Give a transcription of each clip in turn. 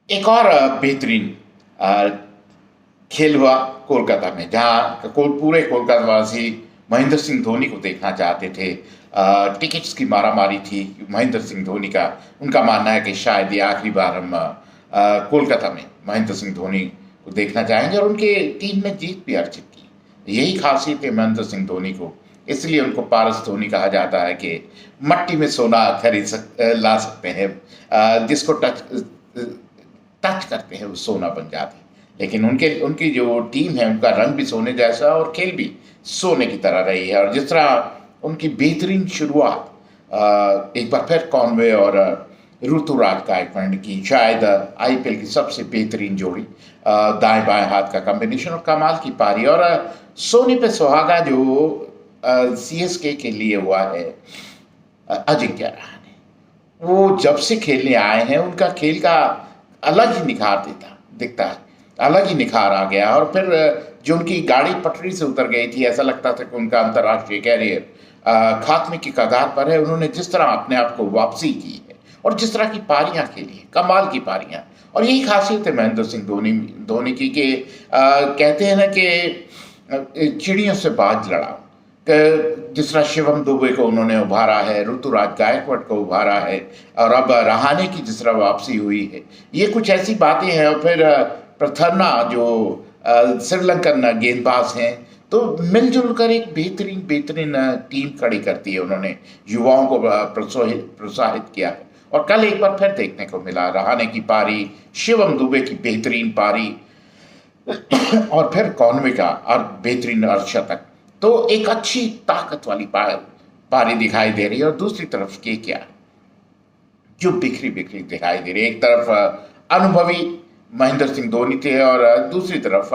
एक और बेहतरीन अ, खेल हुआ कोलकाता में, जहाँ पूरे कोलकाता वासी महेंद्र सिंह धोनी को देखना चाहते थे। टिकट्स की मारामारी थी महेंद्र सिंह धोनी का। उनका मानना है कि शायद ये आखिरी बार हम कोलकाता में महेंद्र सिंह धोनी को देखना चाहेंगे, और उनके टीम ने जीत भी अर्जित की। यही खासियत है महेंद्र सिंह धोनी को, इसलिए उनको पारस धोनी कहा जाता है कि मट्टी में सोना ला सकते हैं। जिसको टच करते हैं वो सोना बन जाते हैं। लेकिन उनके उनकी जो टीम है उनका रंग भी सोने जैसा और खेल भी सोने की तरह रही है। और जिस तरह उनकी बेहतरीन शुरुआत एक बार फिर कॉनवे और ऋतुराज गायकवाड़ की, शायद आईपीएल की सबसे बेहतरीन जोड़ी, दाएं बाएं हाथ का कॉम्बिनेशन और कमाल की पारी। और सोने पे सुहागा जो सीएसके के लिए हुआ है अजिंक्य रहाणे, वो जब से खेलने आए हैं उनका खेल का अलग ही निखार दिखता है, अलग ही निखार आ गया। और फिर जो उनकी गाड़ी पटरी से उतर गई थी, ऐसा लगता था कि उनका अंतर्राष्ट्रीय कैरियर खात्मे की कगार पर है। उन्होंने जिस तरह अपने आप को वापसी की है और जिस तरह की पारियां खेली है, कमाल की पारियां। और यही खासियत है महेंद्र सिंह धोनी की कि कहते हैं ना कि चिड़ियों से बाज लड़ा। जिस तरह शिवम दुबे को उन्होंने उभारा है, ऋतुराज गायकवाड़ को उभारा है, और अब रहाणे की जिस तरह वापसी हुई है, ये कुछ ऐसी बातें हैं। और फिर प्रथर्ना जो श्रीलंकन गेंदबाज हैं, तो मिलजुल कर एक बेहतरीन बेहतरीन टीम खड़ी करती है। उन्होंने युवाओं को प्रोत्साहित किया है। और कल एक बार फिर देखने को मिला रहाणे की पारी, शिवम दुबे की बेहतरीन पारी, और फिर कॉनवे का और बेहतरीन अर्धशतक। तो एक अच्छी ताकत वाली पारी दिखाई दे रही है। और दूसरी तरफ के क्या जो बिखरी बिखरी दिखाई दे रही है। एक तरफ अनुभवी महेंद्र सिंह धोनी थे, और दूसरी तरफ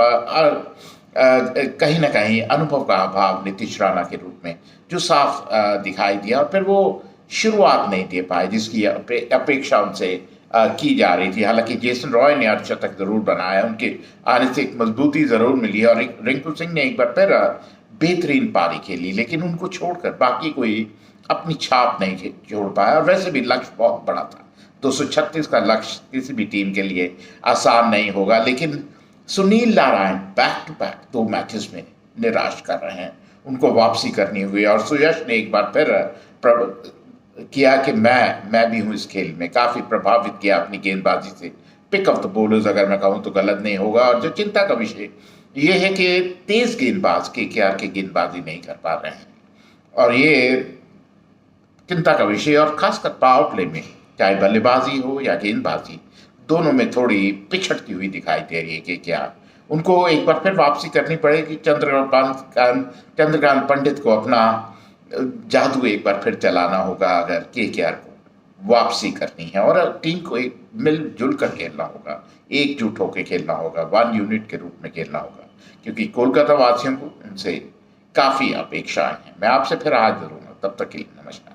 कहीं ना कहीं अनुभव का अभाव नीतीश राणा के रूप में जो साफ दिखाई दिया। और फिर वो शुरुआत नहीं दे पाए जिसकी अपेक्षा उनसे की जा रही थी। हालांकि जेसन रॉय ने अर्धशतक जरूर बनाया, उनके आने से एक मजबूती जरूर मिली, और रिंकू सिंह ने एक बार फिर बेहतरीन पारी खेली। लेकिन उनको छोड़कर बाकी कोई अपनी छाप नहीं छोड़ पाया। और वैसे भी लक्ष्य बहुत बड़ा था, 236 का लक्ष्य किसी भी टीम के लिए आसान नहीं होगा। लेकिन Sunil Narayan back to back 2 matches में निराश कर रहे हैं, उनको वापसी करनी हुई। और सुयश ने एक बार फिर किया कि मैं भी हूं इस खेल में, काफी प्रभावित किया अपनी गेंदबाजी से। पिक ऑफ द बॉलर्स अगर मैं कहूं तो गलत नहीं होगा। और जो चिंता का विषय ये है कि तेज गेंदबाज केकेआर के गेंदबाजी नहीं कर पा रहे हैं, और ये चिंता का विषय। और खासकर पावर प्ले में, चाहे बल्लेबाजी हो या गेंदबाजी, दोनों में थोड़ी पिछड़ती हुई दिखाई दे रही है केकेआर। उनको एक बार फिर वापसी करनी पड़ेगी। चंद्रकांत पंडित को अपना जादू एक बार फिर चलाना होगा अगर केकेआर को वापसी करनी है। और टीम को एक मिलजुल कर खेलना होगा, एकजुट होकर खेलना होगा, 1 यूनिट के रूप में खेलना होगा, क्योंकि कोलकाता वासियों को उनसे काफी अपेक्षाएं हैं। मैं आपसे फिर आज जरूर, तब तक के लिए नमस्कार।